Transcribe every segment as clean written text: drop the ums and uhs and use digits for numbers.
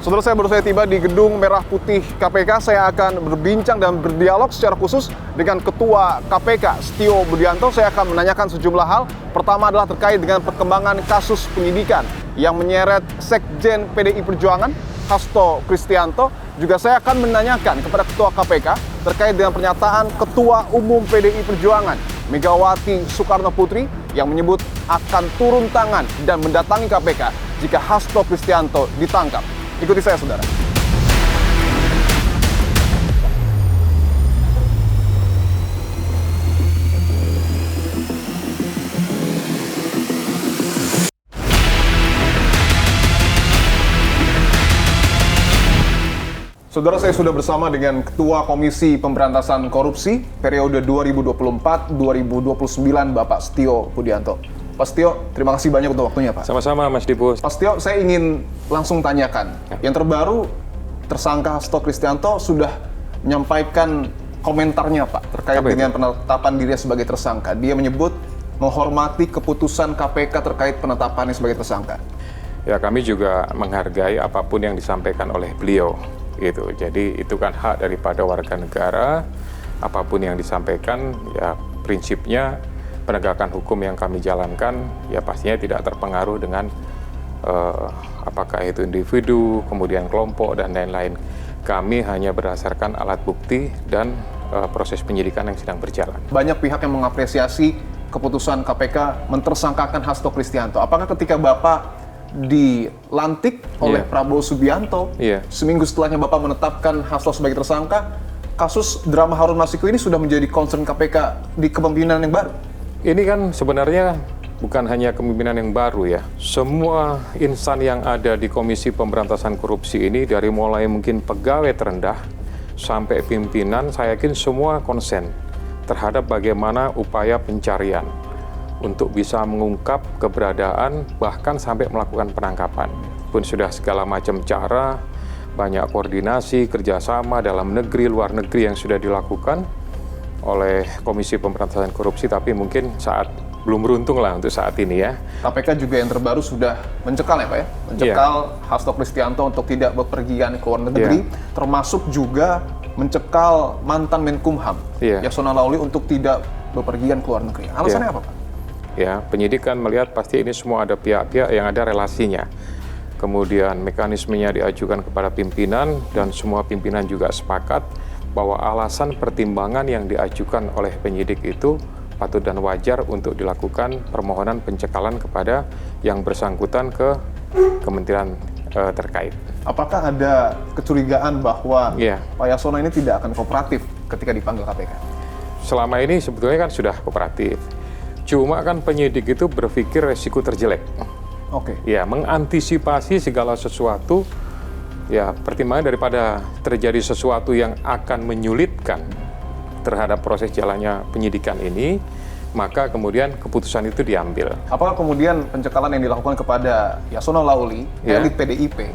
Saudara, saya baru saja tiba di Gedung Merah Putih KPK. Saya akan berbincang dan berdialog secara khusus dengan Ketua KPK, Setio Budianto. Saya akan menanyakan sejumlah hal. Pertama adalah terkait dengan perkembangan kasus penyidikan yang menyeret Sekjen PDI Perjuangan, Hasto Kristianto. Juga saya akan menanyakan kepada Ketua KPK terkait dengan pernyataan Ketua Umum PDI Perjuangan, Megawati Soekarno Putri, yang menyebut akan turun tangan dan mendatangi KPK jika Hasto Kristianto ditangkap. Ikuti saya, saudara. Saudara, saya sudah bersama dengan Ketua Komisi Pemberantasan Korupsi periode 2024-2029, Bapak Setio Budianto. Pak Setio, terima kasih banyak untuk waktunya, Pak. Sama-sama, Mas Dibus. Pak Setio, saya ingin langsung tanyakan. Yang terbaru, tersangka Hasto Kristianto sudah menyampaikan komentarnya, Pak, terkait dengan penetapan dirinya sebagai tersangka. Dia menyebut menghormati keputusan KPK terkait penetapannya sebagai tersangka. Ya, kami juga menghargai apapun yang disampaikan oleh beliau. Gitu. Jadi itu kan hak daripada warga negara. Apapun yang disampaikan, ya prinsipnya penegakan hukum yang kami jalankan ya pastinya tidak terpengaruh dengan apakah itu individu, kemudian kelompok dan lain-lain. Kami hanya berdasarkan alat bukti dan proses penyidikan yang sedang berjalan. Banyak pihak yang mengapresiasi keputusan KPK mentersangkakan Hasto Kristianto. Apakah ketika Bapak dilantik oleh Prabowo Subianto, seminggu setelahnya Bapak menetapkan Hasto sebagai tersangka, kasus drama Harun Masiku ini sudah menjadi concern KPK di kepemimpinan yang baru? Ini kan sebenarnya bukan hanya kepemimpinan yang baru ya. Semua insan yang ada di Komisi Pemberantasan Korupsi ini, dari mulai mungkin pegawai terendah sampai pimpinan, saya yakin semua konsen terhadap bagaimana upaya pencarian untuk bisa mengungkap keberadaan, bahkan sampai melakukan penangkapan. Pun sudah segala macam cara, banyak koordinasi, kerjasama dalam negeri, luar negeri yang sudah dilakukan oleh Komisi Pemberantasan Korupsi, tapi mungkin belum beruntung lah untuk saat ini ya. KPK juga yang terbaru sudah mencekal ya Pak ya? Mencekal Hasto Kristianto untuk tidak bepergian ke luar negeri, termasuk juga mencekal mantan Menkumham, Yasona Lawli, untuk tidak bepergian ke luar negeri. Alasannya apa Pak? Ya, penyidikan melihat pasti ini semua ada pihak-pihak yang ada relasinya. Kemudian mekanismenya diajukan kepada pimpinan dan semua pimpinan juga sepakat bahwa alasan pertimbangan yang diajukan oleh penyidik itu patut dan wajar untuk dilakukan permohonan pencekalan kepada yang bersangkutan ke kementerian terkait. Apakah ada kecurigaan bahwa Pak Yasona ini tidak akan kooperatif ketika dipanggil KPK? Selama ini sebetulnya kan sudah kooperatif. Cuma kan penyidik itu berpikir resiko terjelek. Ya, mengantisipasi segala sesuatu, ya pertimbangan daripada terjadi sesuatu yang akan menyulitkan terhadap proses jalannya penyidikan ini, maka kemudian keputusan itu diambil. Apakah kemudian pencekalan yang dilakukan kepada Yasona Lawli, elit PDIP,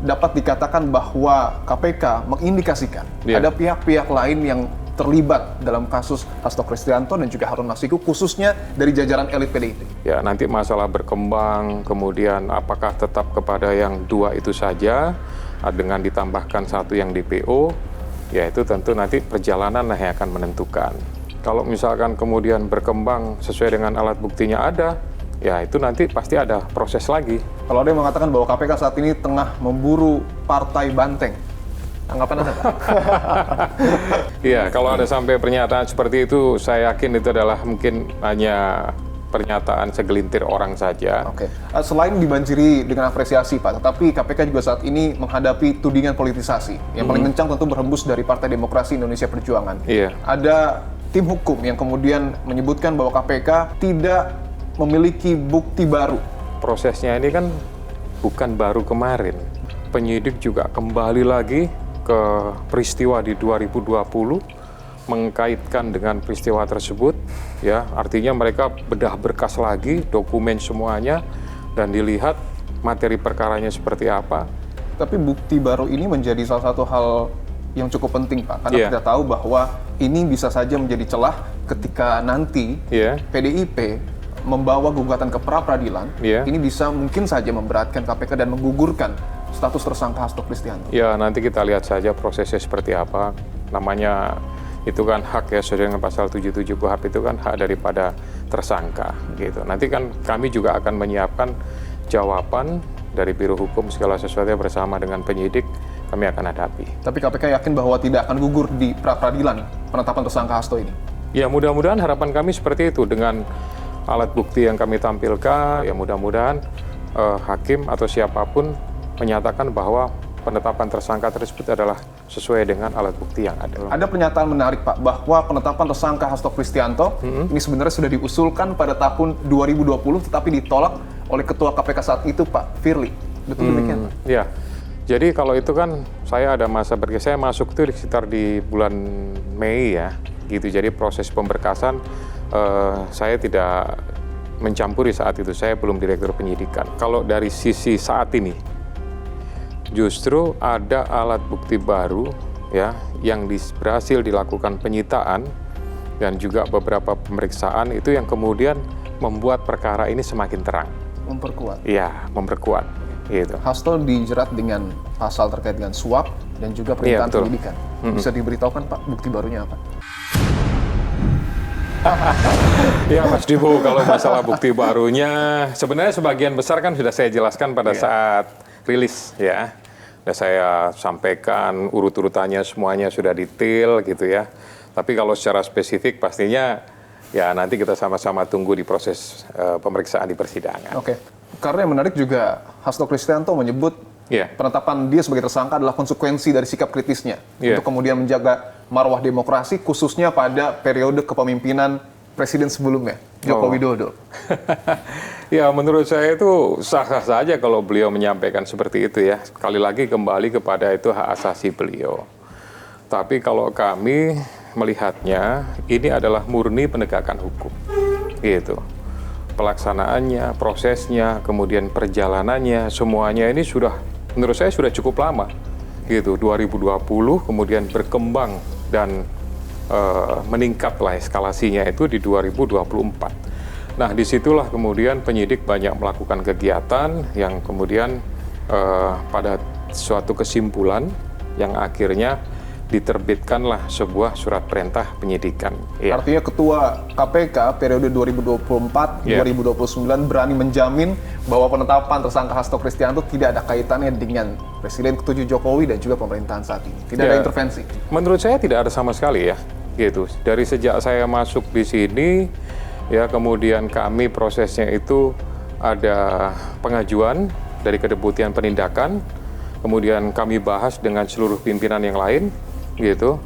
dapat dikatakan bahwa KPK mengindikasikan ada pihak-pihak lain yang terlibat dalam kasus Hasto Kristianto dan juga Harun Masiku, khususnya dari jajaran elit PDIP? Ya, nanti masalah berkembang, kemudian apakah tetap kepada yang dua itu saja, dengan ditambahkan satu yang DPO, ya itu tentu nanti perjalanan yang akan menentukan. Kalau misalkan kemudian berkembang sesuai dengan alat buktinya ada, ya itu nanti pasti ada proses lagi. Kalau ada yang mengatakan bahwa KPK saat ini tengah memburu partai banteng, tanggapan Anda, Pak? Iya, kalau ada sampai pernyataan seperti itu, saya yakin itu adalah mungkin hanya pernyataan segelintir orang saja. Selain dibanjiri dengan apresiasi, Pak, tetapi KPK juga saat ini menghadapi tudingan politisasi. Yang paling kencang tentu berhembus dari Partai Demokrasi Indonesia Perjuangan. Ada tim hukum yang kemudian menyebutkan bahwa KPK tidak memiliki bukti baru. Prosesnya ini kan bukan baru kemarin. Penyidik juga kembali lagi ke peristiwa di 2020, mengkaitkan dengan peristiwa tersebut, ya artinya mereka bedah berkas lagi, dokumen semuanya, dan dilihat materi perkaranya seperti apa. Tapi bukti baru ini menjadi salah satu hal yang cukup penting, Pak, karena kita tahu bahwa ini bisa saja menjadi celah ketika nanti PDIP membawa gugatan ke pra-peradilan. Ini bisa mungkin saja memberatkan KPK dan menggugurkan status tersangka Hasto Kristianto? Ya, nanti kita lihat saja prosesnya seperti apa. Namanya itu kan hak ya, sesuai dengan pasal 77 KUHP itu kan hak daripada tersangka gitu. Nanti kan kami juga akan menyiapkan jawaban dari Biro Hukum segala sesuatu bersama dengan penyidik kami akan hadapi. Tapi KPK yakin bahwa tidak akan gugur di pra-peradilan penetapan tersangka Hasto ini? Ya, mudah-mudahan harapan kami seperti itu. Dengan alat bukti yang kami tampilkan, ya mudah-mudahan hakim atau siapapun menyatakan bahwa penetapan tersangka tersebut adalah sesuai dengan alat bukti yang ada. Ada pernyataan menarik, Pak, bahwa penetapan tersangka Hasto Kristianto ini sebenarnya sudah diusulkan pada tahun 2020, tetapi ditolak oleh Ketua KPK saat itu, Pak Firly. Betul demikian, Pak? Ya, jadi kalau itu kan saya ada masa saya masuk itu sekitar di bulan Mei ya, gitu. Jadi proses pemberkasan saya tidak mencampuri saat itu, saya belum direktur penyidikan. Kalau dari sisi saat ini, justru ada alat bukti baru ya yang berhasil dilakukan penyitaan dan juga beberapa pemeriksaan itu yang kemudian membuat perkara ini semakin terang. Memperkuat. Iya, memperkuat. Gitu. Hasto dijerat dengan pasal terkait dengan suap dan juga permintaan penyidikan. Bisa diberitahukan, Pak, bukti barunya apa? Ya, Mas Dibu, kalau masalah bukti barunya, sebenarnya sebagian besar kan sudah saya jelaskan pada saat rilis ya. Sudah saya sampaikan urut-urutannya semuanya sudah detail gitu ya. Tapi kalau secara spesifik pastinya ya nanti kita sama-sama tunggu di proses pemeriksaan di persidangan. Oke. Karena yang menarik juga Hasto Kristianto menyebut penetapan dia sebagai tersangka adalah konsekuensi dari sikap kritisnya untuk kemudian menjaga marwah demokrasi khususnya pada periode kepemimpinan presiden sebelumnya, Joko Widodo. Ya, menurut saya itu sah-sah saja kalau beliau menyampaikan seperti itu ya. Sekali lagi kembali kepada itu hak asasi beliau. Tapi kalau kami melihatnya ini adalah murni penegakan hukum. Gitu. Pelaksanaannya, prosesnya, kemudian perjalanannya, semuanya ini sudah menurut saya sudah cukup lama. Gitu, 2020 kemudian berkembang dan meningkatlah eskalasinya itu di 2024. Nah, disitulah kemudian penyidik banyak melakukan kegiatan yang kemudian pada suatu kesimpulan yang akhirnya diterbitkanlah sebuah surat perintah penyidikan. Ya. Artinya Ketua KPK periode 2024-2029 berani menjamin bahwa penetapan tersangka Hasto Kristianto tidak ada kaitannya dengan Presiden ke-7 Jokowi dan juga pemerintahan saat ini. Tidak ada intervensi. Menurut saya tidak ada sama sekali ya. Gitu. Dari sejak saya masuk di sini, ya kemudian kami prosesnya itu ada pengajuan dari Kedeputian Penindakan, kemudian kami bahas dengan seluruh pimpinan yang lain, gitu.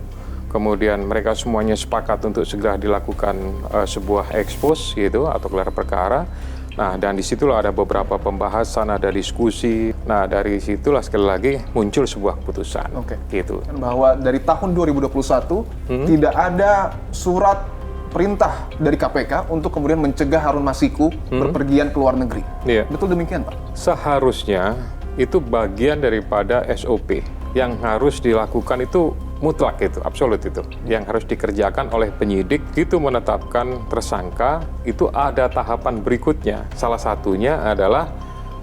Kemudian mereka semuanya sepakat untuk segera dilakukan sebuah ekspos gitu atau gelar perkara. Nah, dan disitulah ada beberapa pembahasan, ada diskusi. Nah, dari situlah sekali lagi muncul sebuah keputusan. Gitu. Bahwa dari tahun 2021 tidak ada surat perintah dari KPK untuk kemudian mencegah Harun Masiku berpergian ke luar negeri. Betul demikian, Pak? Seharusnya itu bagian daripada SOP yang harus dilakukan itu mutlak itu, absolut itu. Yang harus dikerjakan oleh penyidik itu menetapkan tersangka, itu ada tahapan berikutnya. Salah satunya adalah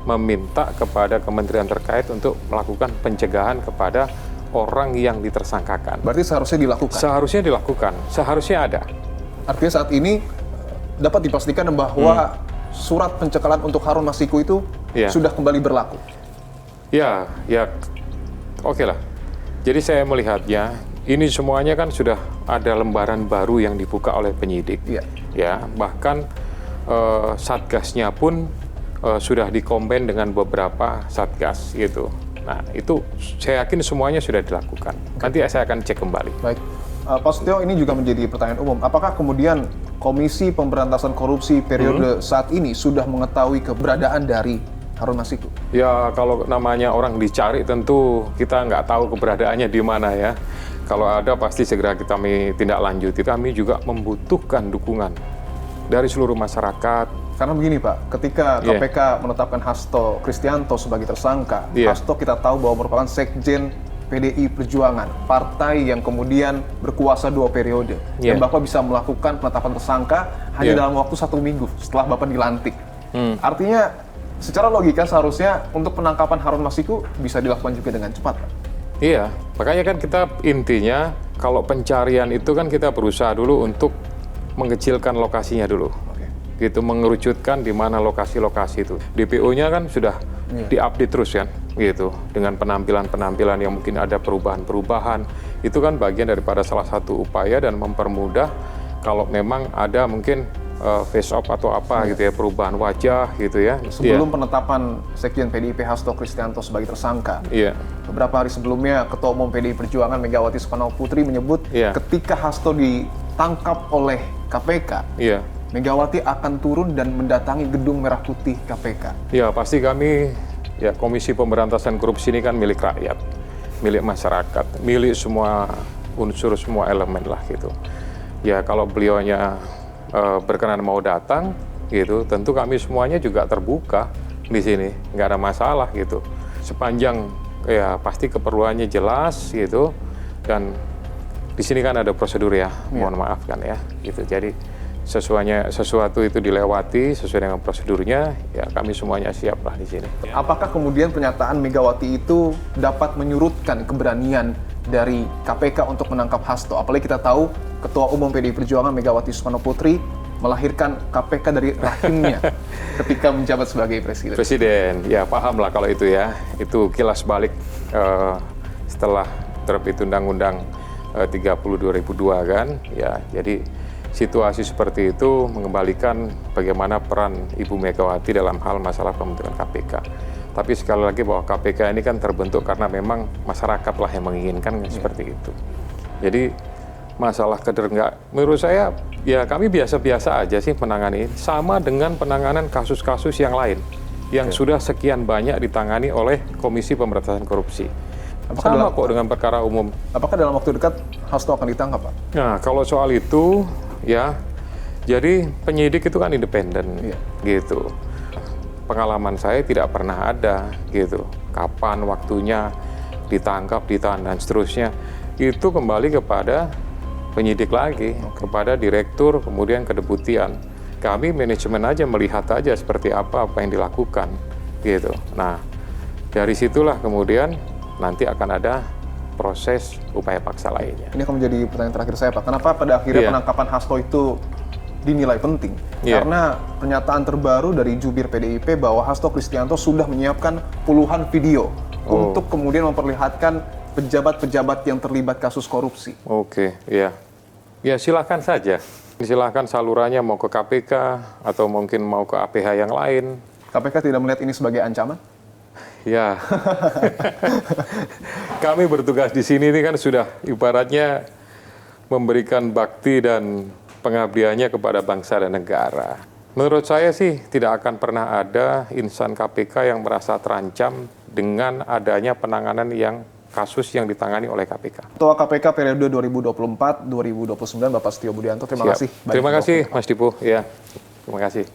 meminta kepada kementerian terkait untuk melakukan pencegahan kepada orang yang ditersangkakan. Berarti seharusnya dilakukan? Seharusnya dilakukan, seharusnya ada. Artinya saat ini dapat dipastikan bahwa surat pencekalan untuk Harun Masiku itu sudah kembali berlaku? Ya, oke lah. Jadi saya melihatnya, ini semuanya kan sudah ada lembaran baru yang dibuka oleh penyidik. Ya, bahkan satgasnya pun sudah dikomben dengan beberapa satgas gitu. Nah, itu saya yakin semuanya sudah dilakukan. Nanti saya akan cek kembali. Baik, Pak Setio, ini juga menjadi pertanyaan umum. Apakah kemudian Komisi Pemberantasan Korupsi periode saat ini sudah mengetahui keberadaan dari Harun Masiku? Ya, kalau namanya orang dicari tentu kita nggak tahu keberadaannya di mana ya. Kalau ada pasti segera kita tindak lanjuti. Kami juga membutuhkan dukungan dari seluruh masyarakat. Karena begini, Pak, ketika KPK menetapkan Hasto Kristianto sebagai tersangka, Hasto kita tahu bahwa merupakan sekjen PDI Perjuangan, partai yang kemudian berkuasa 2 periode. Dan Bapak bisa melakukan penetapan tersangka hanya dalam waktu 1 minggu setelah Bapak dilantik. Artinya Secara logika seharusnya untuk penangkapan Harun Masiku bisa dilakukan juga dengan cepat, Pak. Iya, makanya kan kita intinya kalau pencarian itu kan kita berusaha dulu untuk mengecilkan lokasinya dulu. Oke. Gitu, mengerucutkan di mana lokasi-lokasi itu. DPO-nya kan sudah diupdate terus kan, gitu. Dengan penampilan-penampilan yang mungkin ada perubahan-perubahan. Itu kan bagian daripada salah satu upaya dan mempermudah kalau memang ada mungkin face off atau apa gitu ya, perubahan wajah gitu ya. Sebelum penetapan Sekjen PDIP Hasto Kristianto sebagai tersangka, beberapa hari sebelumnya Ketua Umum PDI Perjuangan Megawati Soekarno Putri menyebut ketika Hasto ditangkap oleh KPK, Megawati akan turun dan mendatangi gedung Merah Putih KPK. Ya, pasti kami, ya Komisi Pemberantasan Korupsi ini kan milik rakyat, milik masyarakat, milik semua unsur, semua elemen lah gitu. Ya, kalau beliaunya berkenan mau datang, gitu, tentu kami semuanya juga terbuka di sini, nggak ada masalah gitu. Sepanjang ya pasti keperluannya jelas gitu, dan di sini kan ada prosedur ya, mohon maaf kan ya, gitu. Jadi sesuatu itu dilewati sesuai dengan prosedurnya, ya kami semuanya siap lah di sini. Apakah kemudian pernyataan Megawati itu dapat menyurutkan keberanian dari KPK untuk menangkap Hasto? Apalagi kita tahu Ketua Umum PDI Perjuangan Megawati Soekarno Putri melahirkan KPK dari rahimnya ketika menjabat sebagai presiden. Presiden, ya paham lah kalau itu ya. Itu kilas balik setelah terbit Undang-Undang 30/2002 kan. Ya, jadi situasi seperti itu mengembalikan bagaimana peran Ibu Megawati dalam hal masalah pembentukan KPK. Tapi sekali lagi bahwa KPK ini kan terbentuk karena memang masyarakat lah yang menginginkan seperti itu. Jadi masalah kader menurut saya ya kami biasa-biasa aja sih menangani, sama dengan penanganan kasus-kasus yang lain yang sudah sekian banyak ditangani oleh Komisi Pemberantasan Korupsi. Sama kok dengan perkara umum. Apakah dalam waktu dekat Hasto akan ditangkap, Pak? Nah, kalau soal itu ya, jadi penyidik itu kan independen gitu. Pengalaman saya tidak pernah ada gitu. Kapan waktunya ditangkap, ditahan dan seterusnya. Itu kembali kepada penyidik lagi, kepada direktur, kemudian kedeputian. Kami manajemen aja melihat aja seperti apa yang dilakukan gitu. Nah, dari situlah kemudian nanti akan ada proses upaya paksa lainnya. Ini akan menjadi pertanyaan terakhir saya, Pak. Kenapa pada akhirnya penangkapan Hasto itu dinilai penting? Karena pernyataan terbaru dari jubir PDIP bahwa Hasto Kristianto sudah menyiapkan puluhan video untuk kemudian memperlihatkan pejabat-pejabat yang terlibat kasus korupsi. Oke, ya. Ya silahkan saja. Silahkan salurannya mau ke KPK atau mungkin mau ke APH yang lain. KPK tidak melihat ini sebagai ancaman? Ya, kami bertugas di sini ini kan sudah ibaratnya memberikan bakti dan pengabdiannya kepada bangsa dan negara. Menurut saya sih tidak akan pernah ada insan KPK yang merasa terancam dengan adanya penanganan yang kasus yang ditangani oleh KPK. Ketua KPK periode 2024-2029 Bapak Setio Budianto, terima kasih. Terima kasih Mas Dipo. Ya, terima kasih.